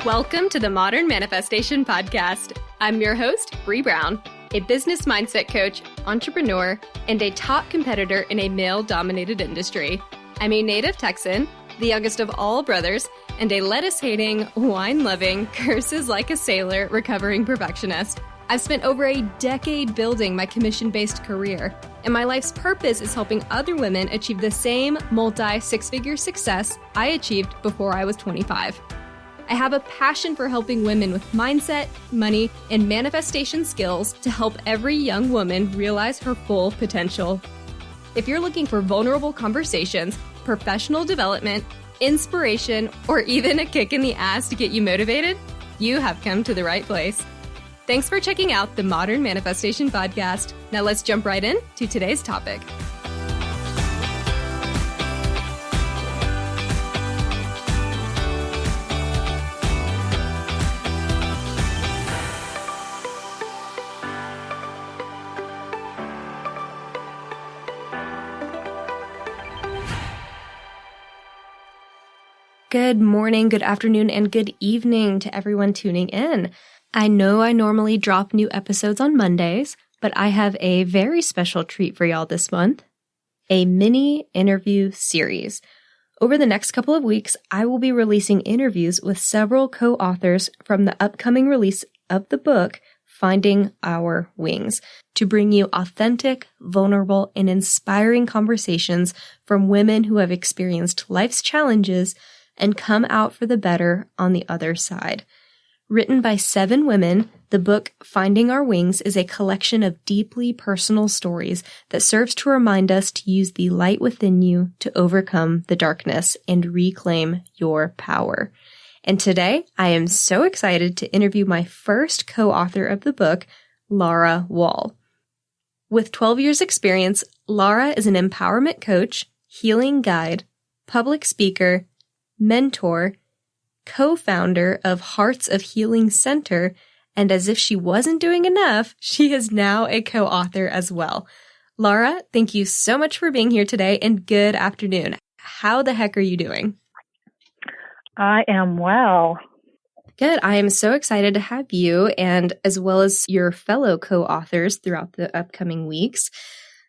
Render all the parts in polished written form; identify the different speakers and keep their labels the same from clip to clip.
Speaker 1: Welcome to the Modern Manifestation Podcast. I'm your host, Bree Brown, a business mindset coach, entrepreneur, and a top competitor in a male-dominated industry. I'm a native Texan, the youngest of all brothers, and a lettuce-hating, wine-loving, curses-like-a-sailor recovering perfectionist. I've spent over a decade building my commission-based career, and my life's purpose is helping other women achieve the same multi-six-figure success I achieved before I was 25. I have a passion for helping women with mindset, money, and manifestation skills to help every young woman realize her full potential. If you're looking for vulnerable conversations, professional development, inspiration, or even a kick in the ass to get you motivated, you have come to the right place. Thanks for checking out the Modern Manifestation Podcast. Now let's jump right in to today's topic. Good morning, good afternoon, and good evening to everyone tuning in. I know I normally drop new episodes on Mondays, but I have a very special treat for y'all this month, a mini interview series. Over the next couple of weeks, I will be releasing interviews with several co-authors from the upcoming release of the book, Finding Our Wings, to bring you authentic, vulnerable, and inspiring conversations from women who have experienced life's challenges and come out for the better on the other side. Written by 7 women, the book Finding Our Wings is a collection of deeply personal stories that serves to remind us to use the light within you to overcome the darkness and reclaim your power. And today, I am so excited to interview my first co-author of the book, Laura Wall. With 12 years experience, Laura is an empowerment coach, healing guide, public speaker, mentor, co-founder of Hearts of Healing Center, and as if she wasn't doing enough, she is now a co-author as well. Laura, thank you so much for being here today, and good afternoon. How the heck are you doing?
Speaker 2: I am well.
Speaker 1: Good. I am so excited to have you, and as well as your fellow co-authors throughout the upcoming weeks.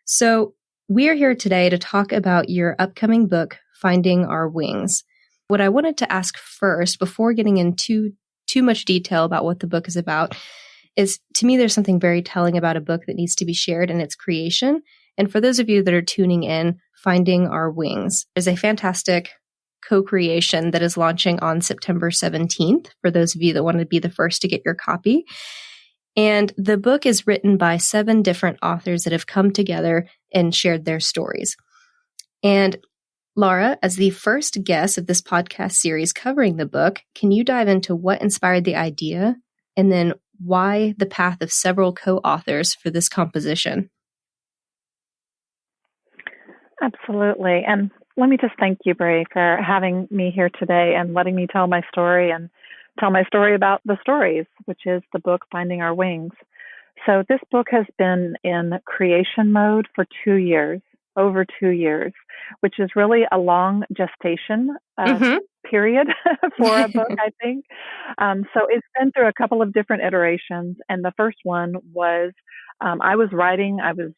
Speaker 1: So we are here today to talk about your upcoming book, Finding Our Wings. What I wanted to ask first, before getting into too much detail about what the book is about, is to me there's something very telling about a book that needs to be shared in its creation. And for those of you that are tuning in, Finding Our Wings is a fantastic co-creation that is launching on September 17th, for those of you that want to be the first to get your copy. And the book is written by 7 different authors that have come together and shared their stories. And Laura, as the first guest of this podcast series covering the book, can you dive into what inspired the idea and then why the path of several co-authors for this composition?
Speaker 2: Absolutely. And let me just thank you, Bree, for having me here today and letting me tell my story and tell my story about the stories, which is the book Finding Our Wings. So this book has been in creation mode for 2 years. Over 2 years, which is really a long gestation period for a book, I think. So it's been through a couple of different iterations. And the first one was I was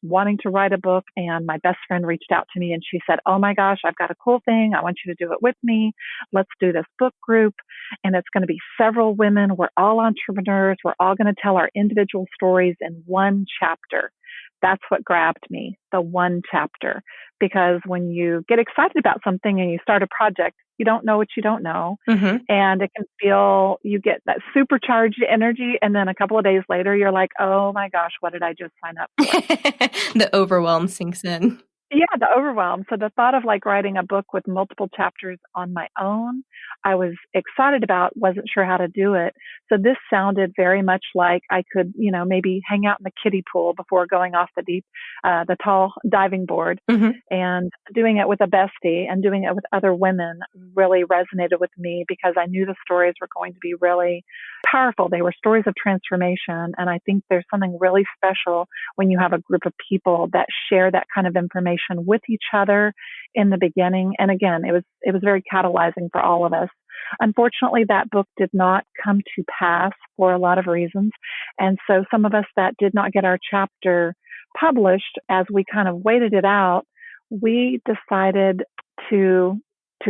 Speaker 2: wanting to write a book, and my best friend reached out to me and she said, "Oh my gosh, I've got a cool thing. I want you to do it with me. Let's do this book group. And it's going to be several women. We're all entrepreneurs. We're all going to tell our individual stories in one chapter." That's what grabbed me, the one chapter, because when you get excited about something and you start a project, you don't know what you don't know. And it can feel, you get that supercharged energy. And then a couple of days later, you're like, oh my gosh, what did I just sign up for?
Speaker 1: The overwhelm sinks in.
Speaker 2: Yeah, the overwhelm. So the thought of like writing a book with multiple chapters on my own, I was excited about, wasn't sure how to do it. So this sounded very much like I could, maybe hang out in the kiddie pool before going off the tall diving board. And doing it with a bestie and doing it with other women really resonated with me because I knew the stories were going to be really powerful. They were stories of transformation. And I think there's something really special when you have a group of people that share that kind of information with each other in the beginning. And again, it was very catalyzing for all of us. unfortunately, that book did not come to pass for a lot of reasons. And so some of us that did not get our chapter published, as we kind of waited it out, we decided to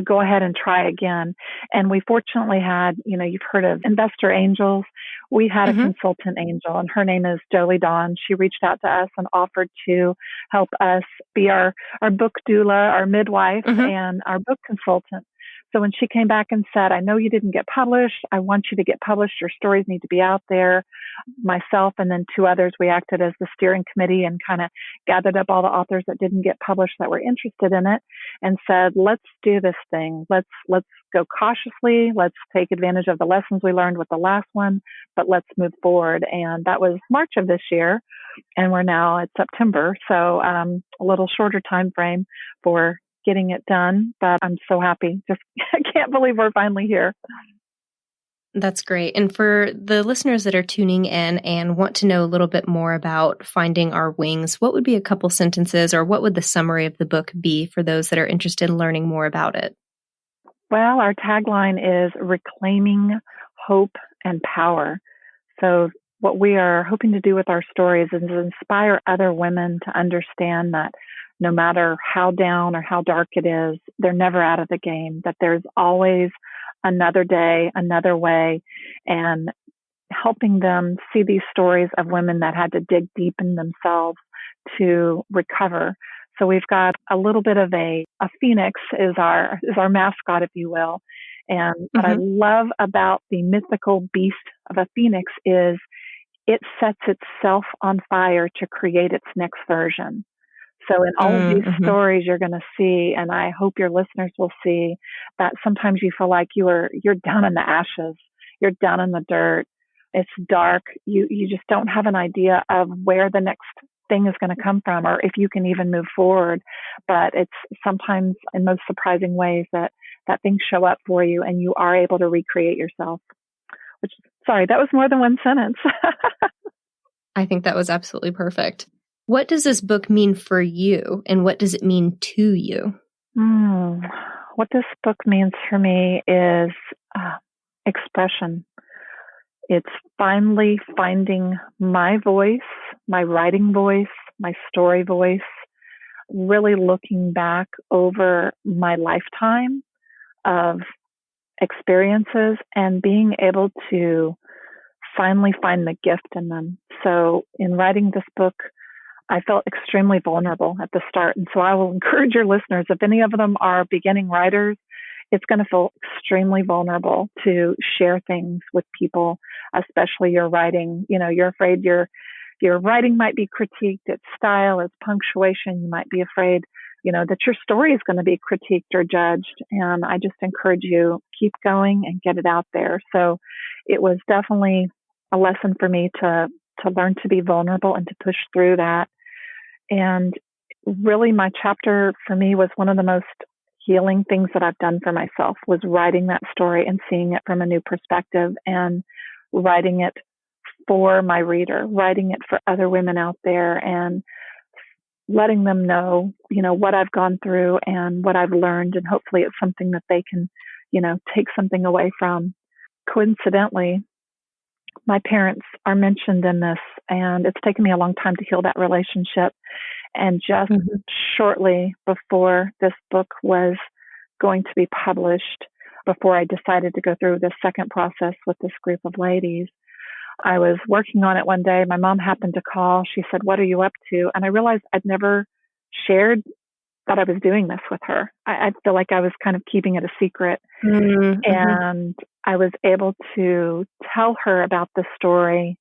Speaker 2: go ahead and try again. And we fortunately had, you've heard of investor angels. We had a consultant angel, and her name is Jolie Dawn. She reached out to us and offered to help us be our book doula, our midwife, and our book consultant. So when she came back and said, I know you didn't get published. I want you to get published. Your stories need to be out there. Myself and then two others, we acted as the steering committee and kind of gathered up all the authors that didn't get published that were interested in it and said, let's do this thing. Let's go cautiously. Let's take advantage of the lessons we learned with the last one, but let's move forward. And that was March of this year. And we're now at September. So a little shorter time frame for getting it done, but I'm so happy. Just I can't believe we're finally here.
Speaker 1: That's great. And for the listeners that are tuning in and want to know a little bit more about Finding Our Wings, what would be a couple sentences or what would the summary of the book be for those that are interested in learning more about it?
Speaker 2: Well, our tagline is reclaiming hope and power. So what we are hoping to do with our stories is inspire other women to understand that no matter how down or how dark it is, they're never out of the game, that there's always another day, another way, and helping them see these stories of women that had to dig deep in themselves to recover. So we've got a little bit of a phoenix is our mascot, if you will. And what I love about the mythical beast of a phoenix is it sets itself on fire to create its next version. So in all of these stories you're going to see, and I hope your listeners will see, that sometimes you feel like you're down in the ashes, you're down in the dirt, it's dark, you just don't have an idea of where the next thing is going to come from or if you can even move forward. But it's sometimes in most surprising ways that things show up for you and you are able to recreate yourself. Sorry, that was more than one sentence.
Speaker 1: I think that was absolutely perfect. What does this book mean for you, and what does it mean to you?
Speaker 2: What this book means for me is expression. It's finally finding my voice, my writing voice, my story voice, really looking back over my lifetime of experiences and being able to finally find the gift in them. So in writing this book, I felt extremely vulnerable at the start. And so I will encourage your listeners, if any of them are beginning writers, it's going to feel extremely vulnerable to share things with people, especially your writing. You're afraid your writing might be critiqued, its style, its punctuation. You might be afraid, that your story is going to be critiqued or judged. And I just encourage you, keep going and get it out there. So it was definitely a lesson for me to learn to be vulnerable and to push through that. And really my chapter for me was one of the most healing things that I've done for myself, was writing that story and seeing it from a new perspective and writing it for my reader, writing it for other women out there and letting them know, what I've gone through and what I've learned. And hopefully it's something that they can, take something away from. Coincidentally, my parents are mentioned in this, and it's taken me a long time to heal that relationship. And just shortly before this book was going to be published, before I decided to go through this second process with this group of ladies, I was working on it one day. My mom happened to call. She said, "What are you up to?" And I realized I'd never shared that I was doing this with her. I feel like I was kind of keeping it a secret. And I was able to tell her about the story.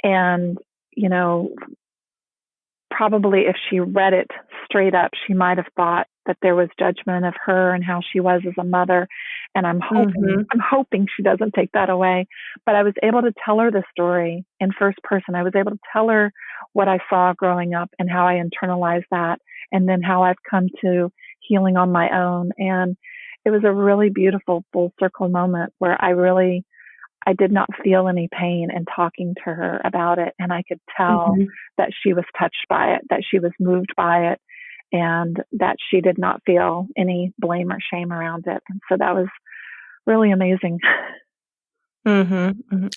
Speaker 2: And, probably if she read it straight up, she might have thought that there was judgment of her and how she was as a mother. And I'm hoping she doesn't take that away. But I was able to tell her the story in first person. I was able to tell her what I saw growing up and how I internalized that, and then how I've come to healing on my own. And it was a really beautiful full circle moment where I did not feel any pain in talking to her about it. And I could tell that she was touched by it, that she was moved by it, and that she did not feel any blame or shame around it. And so that was really amazing.
Speaker 1: Mm-hmm.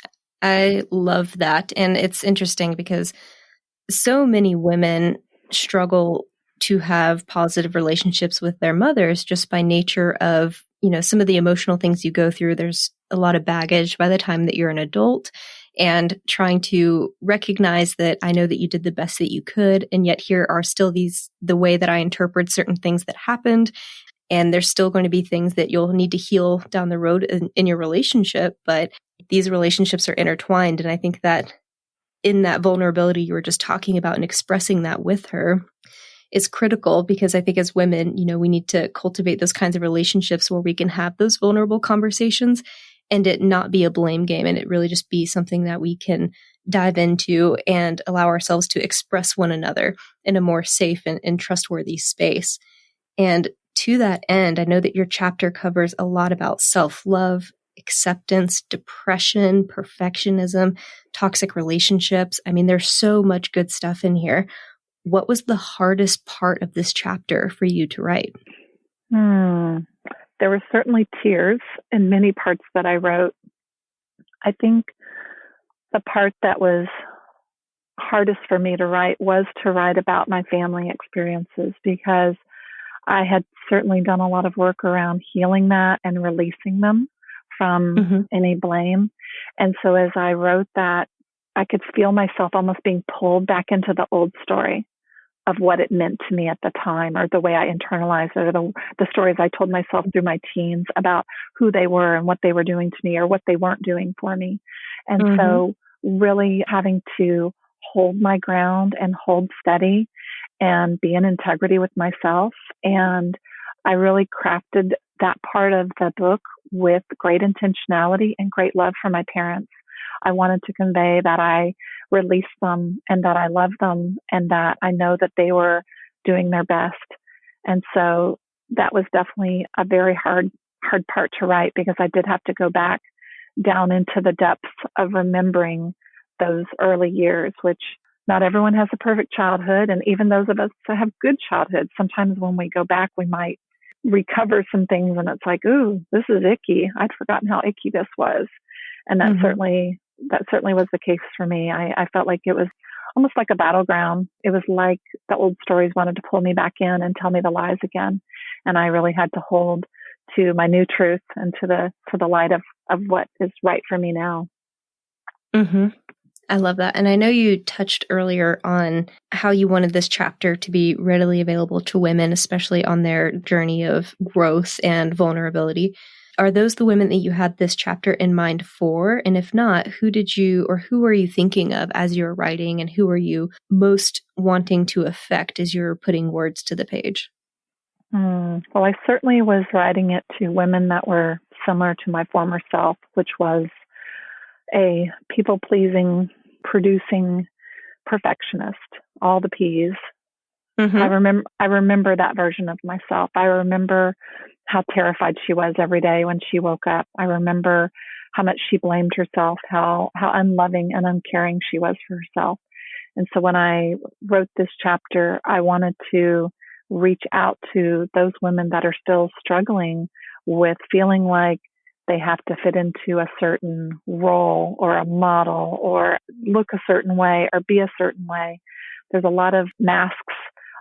Speaker 1: I love that. And it's interesting because so many women struggle to have positive relationships with their mothers just by nature of, some of the emotional things you go through. There's a lot of baggage by the time that you're an adult, and trying to recognize that I know that you did the best that you could. And yet here are still the way that I interpret certain things that happened. And there's still going to be things that you'll need to heal down the road in your relationship. But these relationships are intertwined. And I think that in that vulnerability you were just talking about and expressing that with her is critical, because I think as women, we need to cultivate those kinds of relationships where we can have those vulnerable conversations and it not be a blame game, and it really just be something that we can dive into and allow ourselves to express one another in a more safe and trustworthy space. And to that end, I know that your chapter covers a lot about self-love, acceptance, depression, perfectionism, toxic relationships. I mean, there's so much good stuff in here. What was the hardest part of this chapter for you to write?
Speaker 2: There were certainly tears in many parts that I wrote. I think the part that was hardest for me to write was to write about my family experiences, because I had certainly done a lot of work around healing that and releasing them from any blame. And so as I wrote that, I could feel myself almost being pulled back into the old story of what it meant to me at the time, or the way I internalized it, or the stories I told myself through my teens about who they were and what they were doing to me or what they weren't doing for me. And so really having to hold my ground and hold steady and be in integrity with myself. And I really crafted that part of the book with great intentionality and great love for my parents. I wanted to convey that I released them and that I love them and that I know that they were doing their best. And so that was definitely a very hard part to write, because I did have to go back down into the depths of remembering those early years, which not everyone has a perfect childhood. And even those of us that have good childhoods, sometimes when we go back, we might recover some things and it's like, ooh, this is icky. I'd forgotten how icky this was. And that certainly was the case for me. I felt like it was almost like a battleground. It was like the old stories wanted to pull me back in and tell me the lies again. And I really had to hold to my new truth and to the light of what is right for me now.
Speaker 1: I love that. And I know you touched earlier on how you wanted this chapter to be readily available to women, especially on their journey of growth and vulnerability. Are those the women that you had this chapter in mind for? And if not, who are you thinking of as you're writing, and who are you most wanting to affect as you're putting words to the page?
Speaker 2: Well, I certainly was writing it to women that were similar to my former self, which was a people-pleasing, producing perfectionist, all the P's. I remember that version of myself. I remember how terrified she was every day when she woke up. I remember how much she blamed herself, how unloving and uncaring she was for herself. And so when I wrote this chapter, I wanted to reach out to those women that are still struggling with feeling like they have to fit into a certain role or a model or look a certain way or be a certain way. There's a lot of masks,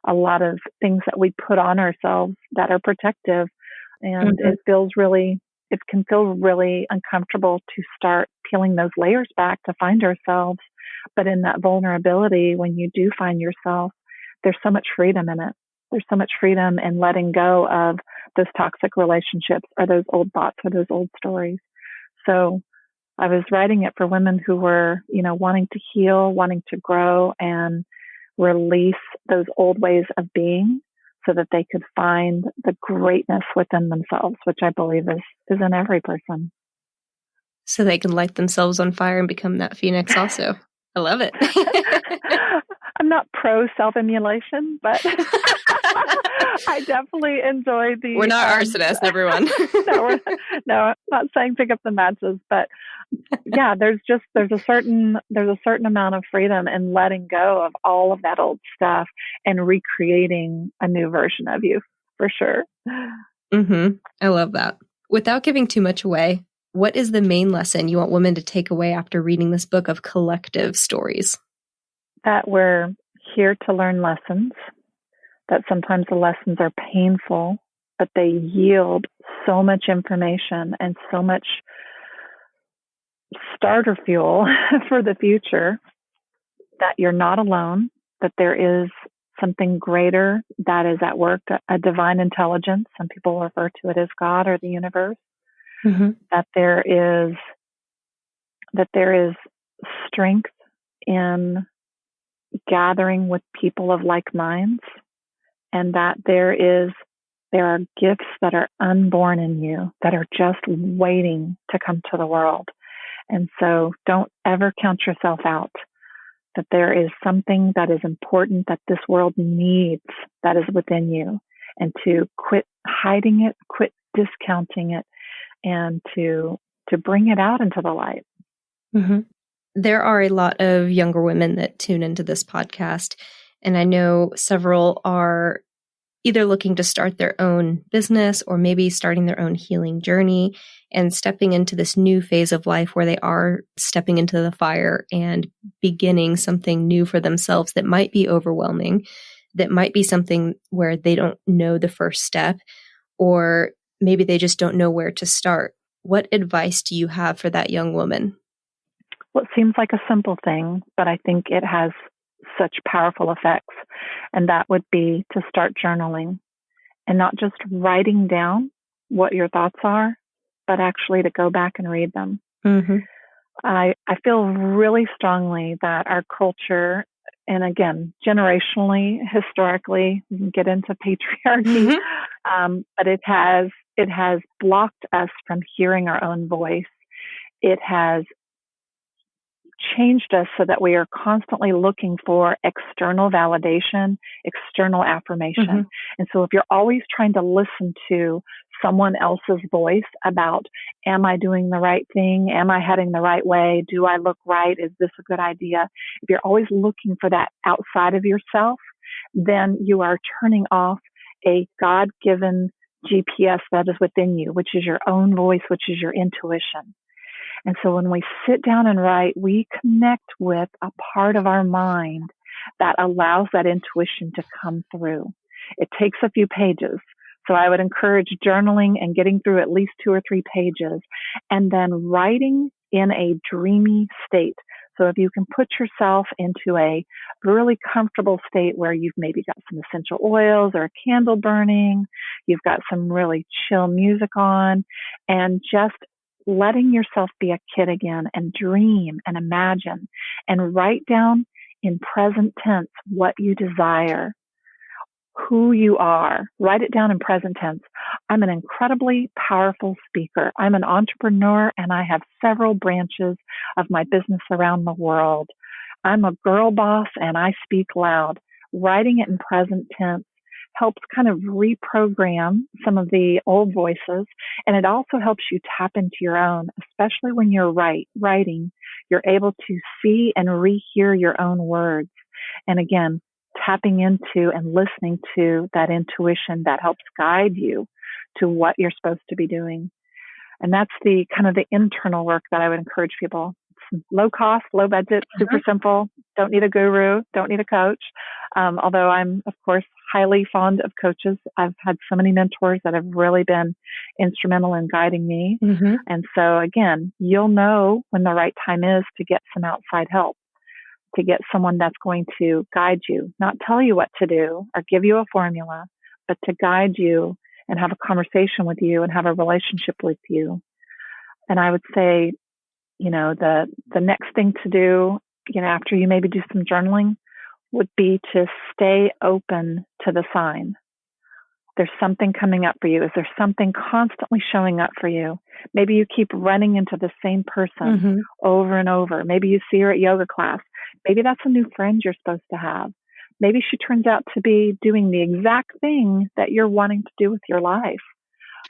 Speaker 2: a lot of things that we put on ourselves that are protective. And it can feel really uncomfortable to start peeling those layers back to find ourselves. But in that vulnerability, when you do find yourself, there's so much freedom in it. There's so much freedom in letting go of those toxic relationships or those old thoughts or those old stories. So I was writing it for women who were, wanting to heal, wanting to grow and release those old ways of being so that they could find the greatness within themselves, which I believe is in every person.
Speaker 1: So they can light themselves on fire and become that phoenix also. I love it.
Speaker 2: I'm not pro self-immolation, but I definitely enjoy the...
Speaker 1: We're not arsonists, everyone.
Speaker 2: No, I'm not saying pick up the matches, but yeah, there's a certain amount of freedom in letting go of all of that old stuff and recreating a new version of you, for sure.
Speaker 1: I love that. Without giving too much away, what is the main lesson you want women to take away after reading this book of collective stories?
Speaker 2: That we're here to learn lessons, that sometimes the lessons are painful, but they yield so much information and so much starter fuel for the future, that you're not alone, that there is something greater that is at work, a divine intelligence. Some people refer to it as God or the universe.
Speaker 1: Mm-hmm.
Speaker 2: That there is strength in gathering with people of like minds, and that there are gifts that are unborn in you that are just waiting to come to the world. And so don't ever count yourself out, that there is something that is important that this world needs that is within you, and to quit hiding it, quit discounting it, and to bring it out into the light.
Speaker 1: Mm-hmm. There are a lot of younger women that tune into this podcast, and I know several are either looking to start their own business or maybe starting their own healing journey and stepping into this new phase of life where they are stepping into the fire and beginning something new for themselves that might be overwhelming, that might be something where they don't know the first step, or maybe they just don't know where to start. What advice do you have for that young woman?
Speaker 2: Well, it seems like a simple thing, but I think it has such powerful effects. And that would be to start journaling, and not just writing down what your thoughts are, but actually to go back and read them.
Speaker 1: Mm-hmm.
Speaker 2: I feel really strongly that our culture, and again, generationally, historically, we can get into patriarchy, but it has blocked us from hearing our own voice. It has changed us so that we are constantly looking for external validation, external affirmation. Mm-hmm. And so if you're always trying to listen to someone else's voice about, am I doing the right thing? Am I heading the right way? Do I look right? Is this a good idea? If you're always looking for that outside of yourself, then you are turning off a God-given GPS that is within you, which is your own voice, which is your intuition. And so when we sit down and write, we connect with a part of our mind that allows that intuition to come through. It takes a few pages. So I would encourage journaling and getting through at least 2 or 3 pages, and then writing in a dreamy state. So if you can put yourself into a really comfortable state where you've maybe got some essential oils or a candle burning, you've got some really chill music on, and just letting yourself be a kid again and dream and imagine and write down in present tense what you desire, who you are. Write it down in present tense. I'm an incredibly powerful speaker. I'm an entrepreneur, and I have several branches of my business around the world. I'm a girl boss, and I speak loud. Writing it in present tense helps kind of reprogram some of the old voices, and it also helps you tap into your own, especially when you're writing. You're able to see and rehear your own words. And again, tapping into and listening to that intuition that helps guide you to what you're supposed to be doing. And that's the kind of the internal work that I would encourage people. It's low cost, low budget, super simple. Don't need a guru, don't need a coach. Although I'm, of course, highly fond of coaches. I've had so many mentors that have really been instrumental in guiding me. Mm-hmm. And so again, you'll know when the right time is to get some outside help, to get someone that's going to guide you, not tell you what to do or give you a formula, but to guide you and have a conversation with you and have a relationship with you. And I would say, the next thing to do, after you maybe do some journaling, would be to stay open to the sign. There's something coming up for you. Is there something constantly showing up for you? Maybe you keep running into the same person over and over. Maybe you see her at yoga class. Maybe that's a new friend you're supposed to have. Maybe she turns out to be doing the exact thing that you're wanting to do with your life.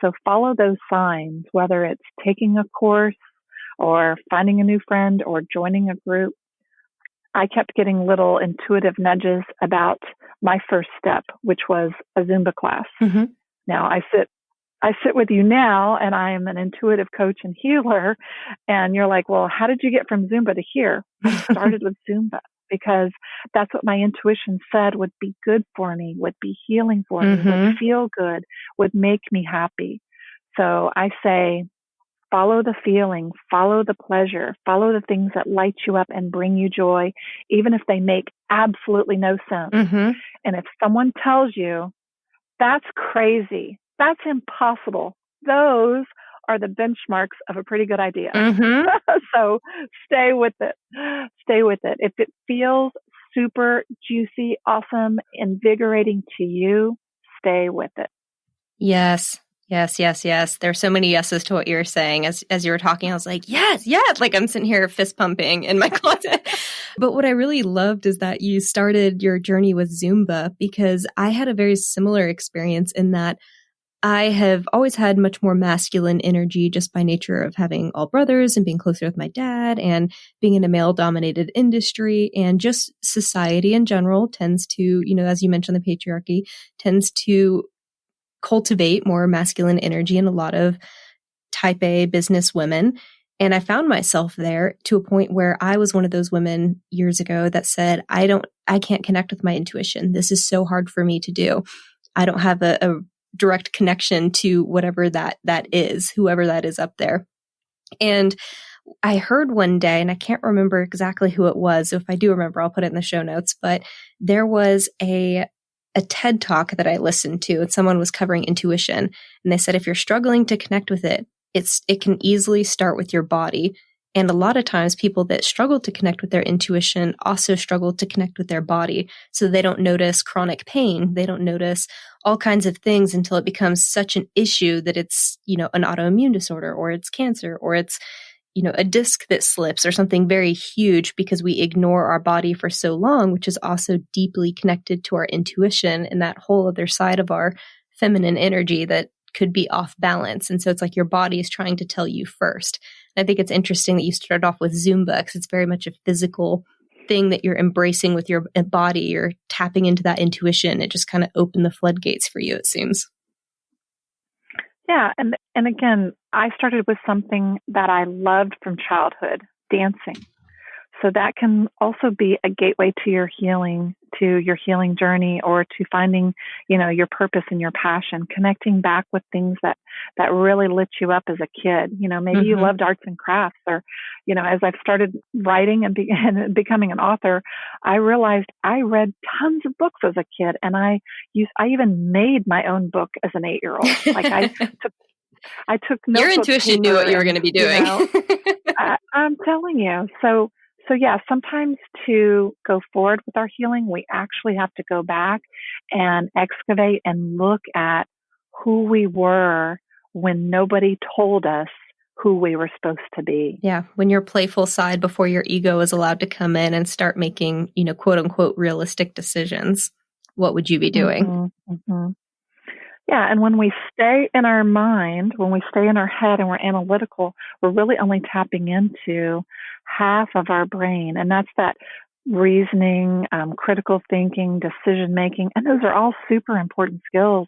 Speaker 2: So follow those signs, whether it's taking a course or finding a new friend or joining a group. I kept getting little intuitive nudges about my first step, which was a Zumba class. Mm-hmm. Now I sit I sit with you now and I am an intuitive coach and healer. And you're like, well, how did you get from Zumba to here? I started with Zumba because that's what my intuition said would be good for me, would be healing for me, would feel good, would make me happy. So I say, follow the feeling, follow the pleasure, follow the things that light you up and bring you joy, even if they make absolutely no sense. And if someone tells you, that's crazy, that's impossible, those are the benchmarks of a pretty good idea. So stay with it. Stay with it. If it feels super juicy, awesome, invigorating to you, stay with it.
Speaker 1: Yes. There's so many yeses to what you were saying. As you were talking, I was like, yes. Like I'm sitting here fist pumping in my closet. But what I really loved is that you started your journey with Zumba, because I had a very similar experience in that I have always had much more masculine energy just by nature of having all brothers and being closer with my dad and being in a male-dominated industry, and just society in general tends to, as you mentioned, the patriarchy tends to cultivate more masculine energy in a lot of type A business women. And I found myself there to a point where I was one of those women years ago that said, I can't connect with my intuition. This is so hard for me to do. I don't have a direct connection to whatever that is, whoever that is up there. And I heard one day, and I can't remember exactly who it was. So if I do remember, I'll put it in the show notes, but there was a TED talk that I listened to, and someone was covering intuition. And they said, if you're struggling to connect with it, it can easily start with your body. And a lot of times people that struggle to connect with their intuition also struggle to connect with their body. So they don't notice chronic pain. They don't notice all kinds of things until it becomes such an issue that it's, an autoimmune disorder, or it's cancer, or it's, a disc that slips, or something very huge, because we ignore our body for so long, which is also deeply connected to our intuition and that whole other side of our feminine energy that could be off balance. And so it's like your body is trying to tell you first. And I think it's interesting that you started off with Zumba, because it's very much a physical thing that you're embracing with your body. You're tapping into that intuition. It just kind of opened the floodgates for you, it seems.
Speaker 2: Yeah. And again, I started with something that I loved from childhood, dancing. So that can also be a gateway to your healing journey, or to finding, your purpose and your passion, connecting back with things that really lit you up as a kid. Maybe you loved arts and crafts, or, as I've started writing and becoming an author, I realized I read tons of books as a kid, and I even made my own book as an 8-year-old. Like I took notes.
Speaker 1: Your intuition knew what you were going to be doing.
Speaker 2: I'm telling you. So yeah, sometimes to go forward with our healing, we actually have to go back and excavate and look at who we were when nobody told us who we were supposed to be.
Speaker 1: Yeah, when your playful side before your ego is allowed to come in and start making, quote unquote, realistic decisions. What would you be doing?
Speaker 2: Yeah, and when we stay in our mind, when we stay in our head and we're analytical, we're really only tapping into half of our brain. And that's that reasoning, critical thinking, decision making. And those are all super important skills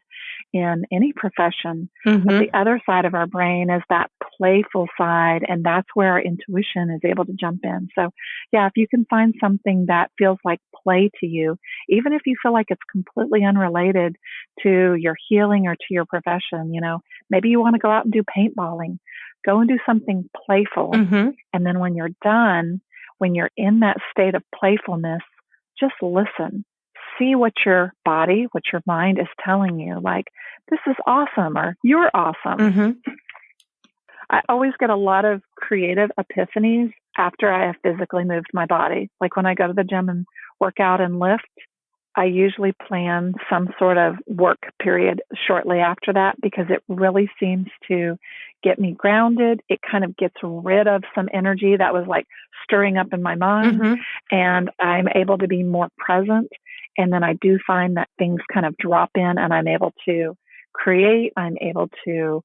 Speaker 2: in any profession. But the other side of our brain is that playful side, and that's where our intuition is able to jump in. So yeah, if you can find something that feels like play to you, even if you feel like it's completely unrelated to your healing or to your profession, maybe you want to go out and do paintballing, go and do something playful. And then when you're done, when you're in that state of playfulness, just listen. See what your body, what your mind is telling you, like, this is awesome, or you're awesome. I always get a lot of creative epiphanies after I have physically moved my body. Like when I go to the gym and work out and lift, I usually plan some sort of work period shortly after that, because it really seems to get me grounded. It kind of gets rid of some energy that was like stirring up in my mind, and I'm able to be more present. And then I do find that things kind of drop in, and I'm able to create. I'm able to,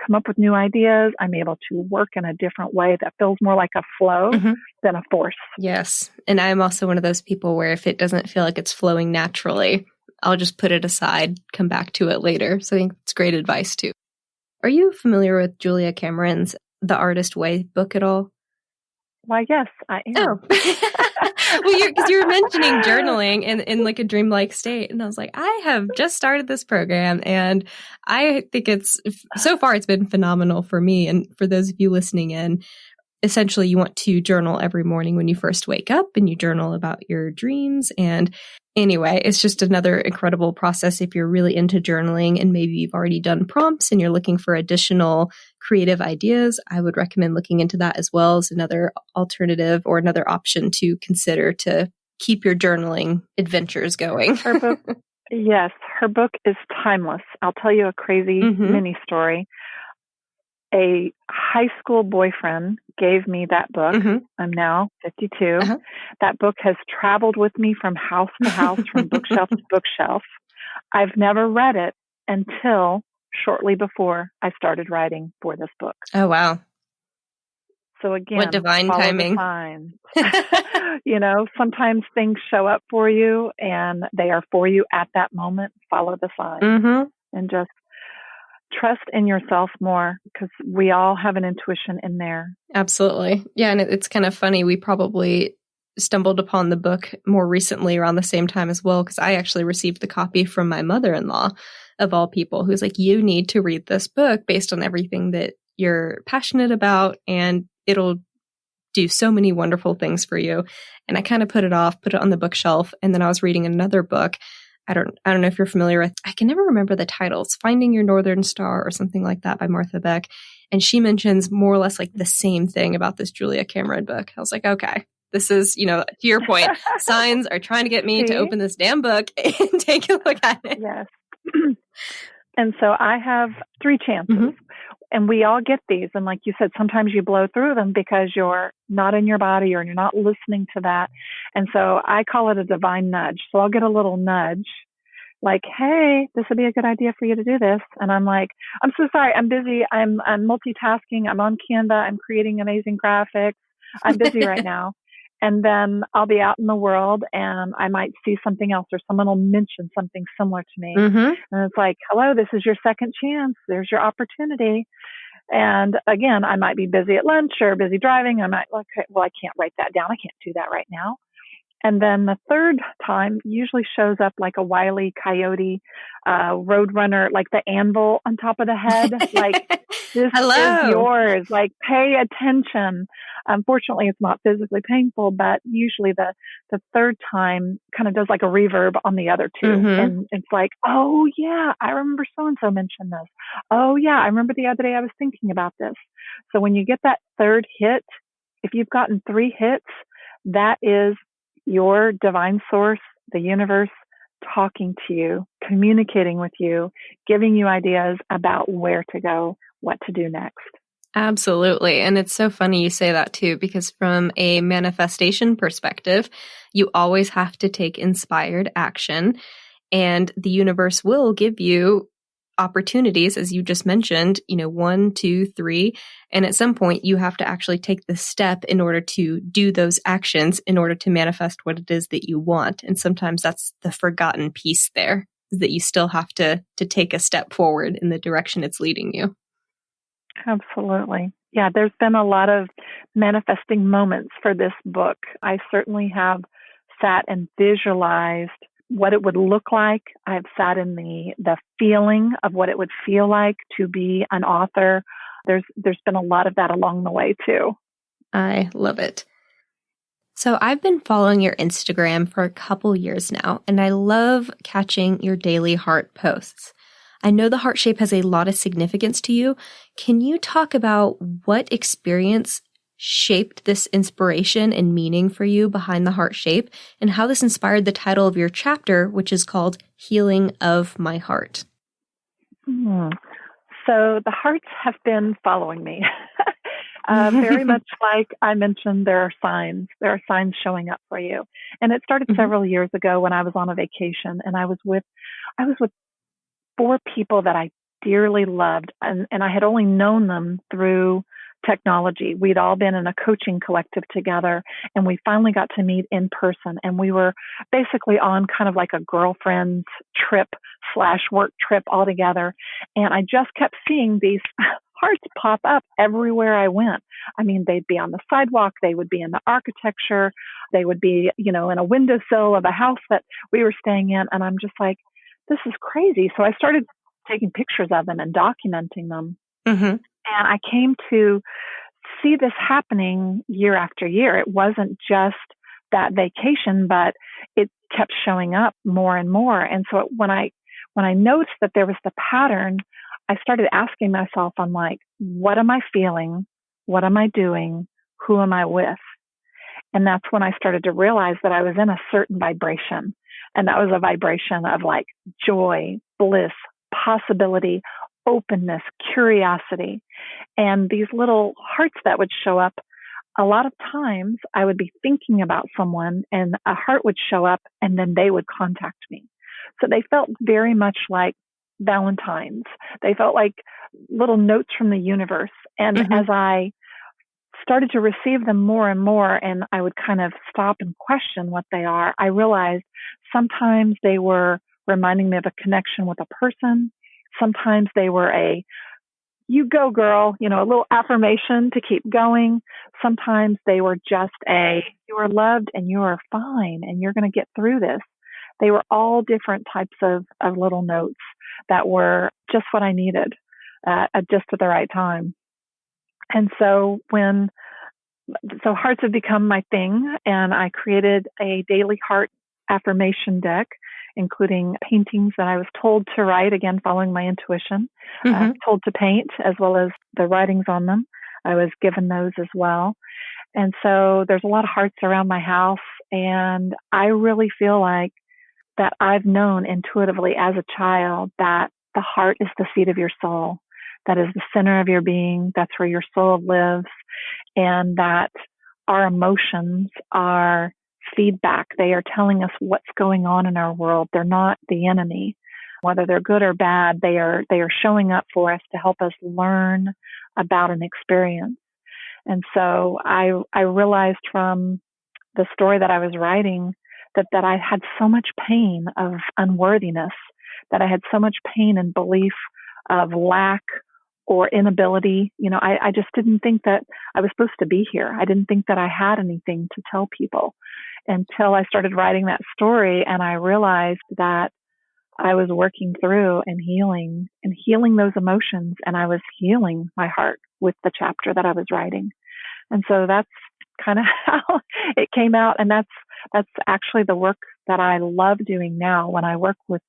Speaker 2: come up with new ideas. I'm able to work in a different way that feels more like a flow than a force.
Speaker 1: Yes. And I'm also one of those people where if it doesn't feel like it's flowing naturally, I'll just put it aside, come back to it later. So I think it's great advice too. Are you familiar with Julia Cameron's The Artist Way book at all?
Speaker 2: Why, yes, I am.
Speaker 1: Oh. Well, because you were mentioning journaling in like a dreamlike state. And I was like, I have just started this program and I think so far it's been phenomenal for me. And for those of you listening in, essentially you want to journal every morning when you first wake up and you journal about your dreams. And anyway, it's just another incredible process if you're really into journaling and maybe you've already done prompts and you're looking for additional creative ideas. I would recommend looking into that as well as another alternative or another option to consider to keep your journaling adventures going.
Speaker 2: Her book, yes, her book is timeless. I'll tell you a crazy mini story. A high school boyfriend gave me that book. I'm now 52. That book has traveled with me from house to house, from bookshelf to bookshelf. I've never read it until shortly before I started writing for this book.
Speaker 1: Oh, wow.
Speaker 2: So again,
Speaker 1: what divine timing.
Speaker 2: Sometimes things show up for you and they are for you at that moment. Follow the sign and just trust in yourself more, because we all have an intuition in there.
Speaker 1: Absolutely. Yeah. And it's kind of funny. We probably stumbled upon the book more recently around the same time as well, because I actually received the copy from my mother-in-law, of all people, who's like, you need to read this book based on everything that you're passionate about, and it'll do so many wonderful things for you. And I kind of put it on the bookshelf. And then I was reading another book. I don't know if you're familiar with, I can never remember the titles, Finding Your Northern Star or something like that by Martha Beck. And she mentions more or less like the same thing about this Julia Cameron book. I was like, okay, this is, to your point, signs are trying to get me to open this damn book and take a look at it.
Speaker 2: Yes. And so I have 3 chances. And we all get these. And like you said, sometimes you blow through them because you're not in your body or you're not listening to that. And so I call it a divine nudge. So I'll get a little nudge like, hey, this would be a good idea for you to do this. And I'm like, I'm so sorry. I'm busy. I'm multitasking. I'm on Canva. I'm creating amazing graphics. I'm busy right now. And then I'll be out in the world and I might see something else, or someone will mention something similar to me. And it's like, hello, this is your second chance. There's your opportunity. And again, I might be busy at lunch or busy driving. I might like, well, I can't write that down. I can't do that right now. And then the third time usually shows up like a Wile E. Coyote, roadrunner, like the anvil on top of the head. Like, this is yours. Like, pay attention. Unfortunately, it's not physically painful, but usually the third time kind of does like a reverb on the other two. And it's like, oh yeah, I remember so-and-so mentioned this. Oh yeah, I remember the other day I was thinking about this. So when you get that third hit, if you've gotten 3 hits, that is your divine source, the universe, talking to you, communicating with you, giving you ideas about where to go, what to do next.
Speaker 1: Absolutely. And it's so funny you say that too, because from a manifestation perspective, you always have to take inspired action, and the universe will give you opportunities, as you just mentioned, 1, 2, 3. And at some point you have to actually take the step in order to do those actions in order to manifest what it is that you want. And sometimes that's the forgotten piece there, is that you still have to take a step forward in the direction it's leading you.
Speaker 2: Absolutely. Yeah, there's been a lot of manifesting moments for this book. I certainly have sat and visualized what it would look like. I've sat in the feeling of what it would feel like to be an author. There's been a lot of that along the way too.
Speaker 1: I love it. So I've been following your Instagram for a couple years now, and I love catching your daily heart posts. I know the heart shape has a lot of significance to you. Can you talk about what experience shaped this inspiration and meaning for you behind the heart shape, and how this inspired the title of your chapter, which is called Healing of My Heart?
Speaker 2: So the hearts have been following me. Very much like I mentioned, there are signs. There are signs showing up for you. And it started several years ago when I was on a vacation, and I was with 4 people that I dearly loved, and I had only known them through technology. We'd all been in a coaching collective together, and we finally got to meet in person, and we were basically on kind of like a girlfriend's trip life/work trip altogether. And I just kept seeing these hearts pop up everywhere I went. I mean, they'd be on the sidewalk, they would be in the architecture, they would be, in a windowsill of a house that we were staying in. And I'm just like, this is crazy. So I started taking pictures of them and documenting them.
Speaker 1: Mm-hmm.
Speaker 2: And I came to see this happening year after year. It wasn't just that vacation, but it kept showing up more and more. And so when I noticed that there was the pattern, I started asking myself, I'm like, what am I feeling? What am I doing? Who am I with? And that's when I started to realize that I was in a certain vibration. And that was a vibration of like joy, bliss, possibility, openness, curiosity. And these little hearts that would show up, a lot of times I would be thinking about someone and a heart would show up and then they would contact me. So they felt very much like Valentines. They felt like little notes from the universe. And
Speaker 1: Mm-hmm.
Speaker 2: as I started to receive them more and more, and I would kind of stop and question what they are, I realized sometimes they were reminding me of a connection with a person. Sometimes they were you go girl, a little affirmation to keep going. Sometimes they were just you are loved and you are fine and you're going to get through this. They were all different types of little notes that were just what I needed, just at the right time. And so hearts have become my thing, and I created a daily heart affirmation deck, including paintings that I was told to write, again, following my intuition,
Speaker 1: Mm-hmm.
Speaker 2: told to paint, as well as the writings on them. I was given those as well. And so there's a lot of hearts around my house, and I really feel like that I've known intuitively as a child that the heart is the seat of your soul. That is the center of your being. That's where your soul lives. And that our emotions are feedback. They are telling us what's going on in our world. They're not the enemy. Whether they're good or bad, they are showing up for us to help us learn about an experience. And so I realized from the story that I was writing that I had so much pain of unworthiness, that I had so much pain and belief of lack or inability. I just didn't think that I was supposed to be here. I didn't think that I had anything to tell people until I started writing that story, and I realized that I was working through and healing those emotions, and I was healing my heart with the chapter that I was writing. And so that's kind of how it came out. And that's actually the work that I love doing now. When I work with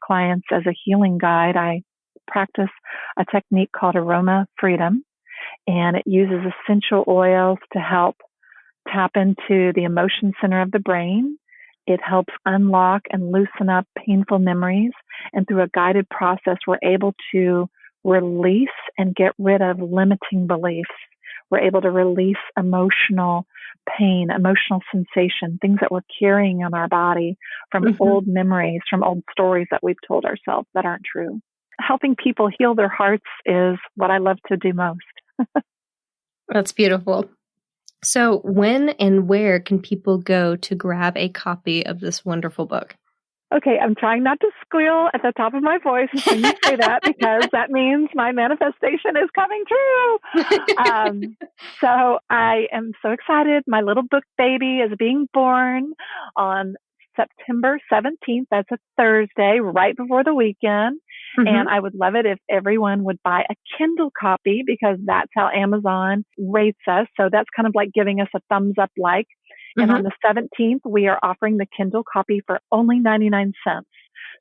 Speaker 2: clients as a healing guide, I practice a technique called aroma freedom, and it uses essential oils to help tap into the emotion center of the brain. It helps unlock and loosen up painful memories. And through a guided process, we're able to release and get rid of limiting beliefs. We're able to release emotional pain, emotional sensation, things that we're carrying in our body from
Speaker 1: Mm-hmm.
Speaker 2: old memories, from old stories that we've told ourselves that aren't true. Helping people heal their hearts is what I love to do most.
Speaker 1: That's beautiful. So when and where can people go to grab a copy of this wonderful book?
Speaker 2: Okay, I'm trying not to squeal at the top of my voice when you say that, because that means my manifestation is coming true. So I am so excited. My little book baby is being born on September 17th. That's a Thursday, right before the weekend.
Speaker 1: Mm-hmm.
Speaker 2: And I would love it if everyone would buy a Kindle copy, because that's how Amazon rates us. So that's kind of like giving us a thumbs up like. And on the 17th, we are offering the Kindle copy for only 99 cents.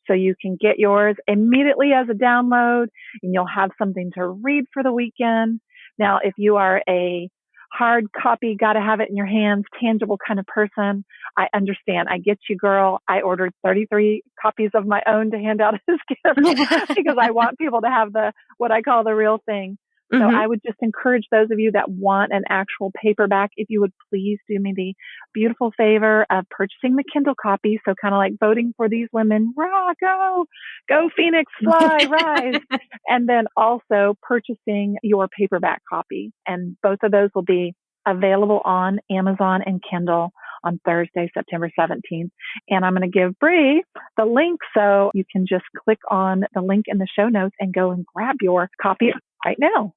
Speaker 2: So you can get yours immediately as a download, and you'll have something to read for the weekend. Now, if you are a hard copy, got to have it in your hands, tangible kind of person, I understand. I get you, girl. I ordered 33 copies of my own to hand out as gifts because I want people to have what I call the real thing. So I would just encourage those of you that want an actual paperback, if you would please do me the beautiful favor of purchasing the Kindle copy. So kind of like voting for these women, rah, go Phoenix, fly, rise. And then also purchasing your paperback copy. And both of those will be available on Amazon and Kindle on Thursday, September 17th. And I'm going to give Bree the link, so you can just click on the link in the show notes and go and grab your copy right now.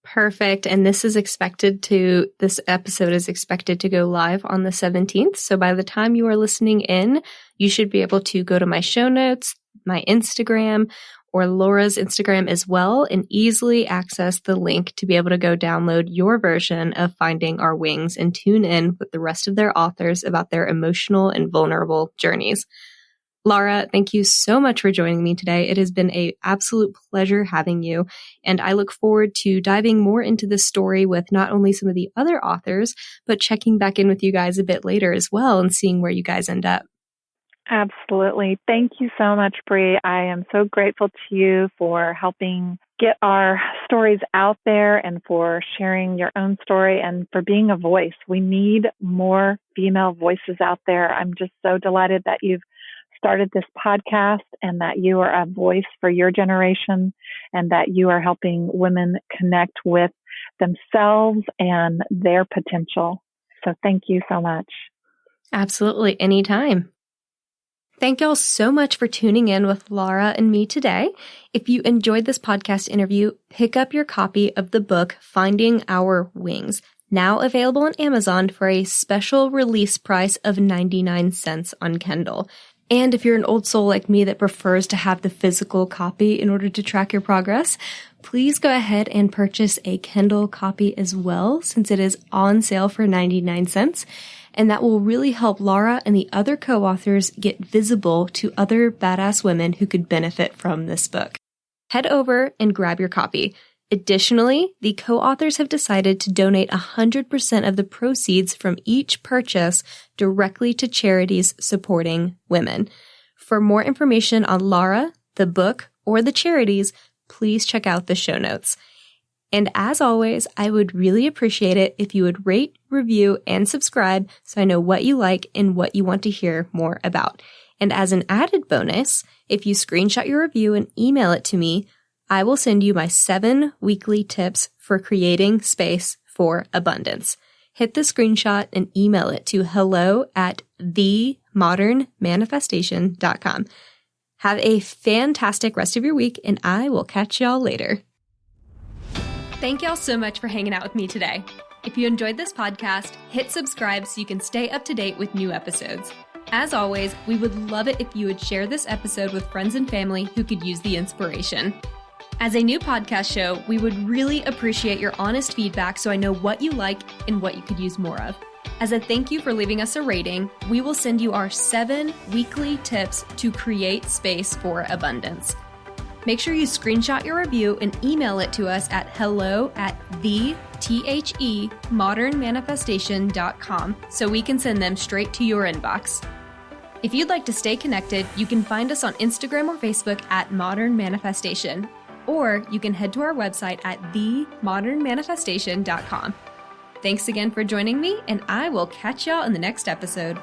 Speaker 1: Perfect. And this episode is expected to go live on the 17th. So by the time you are listening in, you should be able to go to my show notes, my Instagram, or Laura's Instagram as well, and easily access the link to be able to go download your version of Finding Our Wings and tune in with the rest of their authors about their emotional and vulnerable journeys. Laura, thank you so much for joining me today. It has been an absolute pleasure having you, and I look forward to diving more into this story with not only some of the other authors, but checking back in with you guys a bit later as well and seeing where you guys end up.
Speaker 2: Absolutely. Thank you so much, Bree. I am so grateful to you for helping get our stories out there and for sharing your own story and for being a voice. We need more female voices out there. I'm just so delighted that you've started this podcast and that you are a voice for your generation and that you are helping women connect with themselves and their potential. So thank you so much.
Speaker 1: Absolutely. Anytime. Thank y'all so much for tuning in with Laura and me today. If you enjoyed this podcast interview, pick up your copy of the book Finding Our Wings, now available on Amazon for a special release price of 99 cents on Kindle. And if you're an old soul like me that prefers to have the physical copy in order to track your progress, please go ahead and purchase a Kindle copy as well, since it is on sale for 99 cents. And that will really help Laura and the other co-authors get visible to other badass women who could benefit from this book. Head over and grab your copy. Additionally, the co-authors have decided to donate 100% of the proceeds from each purchase directly to charities supporting women. For more information on Laura, the book, or the charities, please check out the show notes. And as always, I would really appreciate it if you would rate, review, and subscribe so I know what you like and what you want to hear more about. And as an added bonus, if you screenshot your review and email it to me, I will send you my 7 weekly tips for creating space for abundance. Hit the screenshot and email it to hello@themodernmanifestation.com. Have a fantastic rest of your week, and I will catch y'all later. Thank y'all so much for hanging out with me today. If you enjoyed this podcast, hit subscribe so you can stay up to date with new episodes. As always, we would love it if you would share this episode with friends and family who could use the inspiration. As a new podcast show, we would really appreciate your honest feedback so I know what you like and what you could use more of. As a thank you for leaving us a rating, we will send you our 7 weekly tips to create space for abundance. Make sure you screenshot your review and email it to us at hello@themodernmanifestation.com so we can send them straight to your inbox. If you'd like to stay connected, you can find us on Instagram or Facebook at Modern Manifestation, or you can head to our website at themodernmanifestation.com. Thanks again for joining me, and I will catch y'all in the next episode.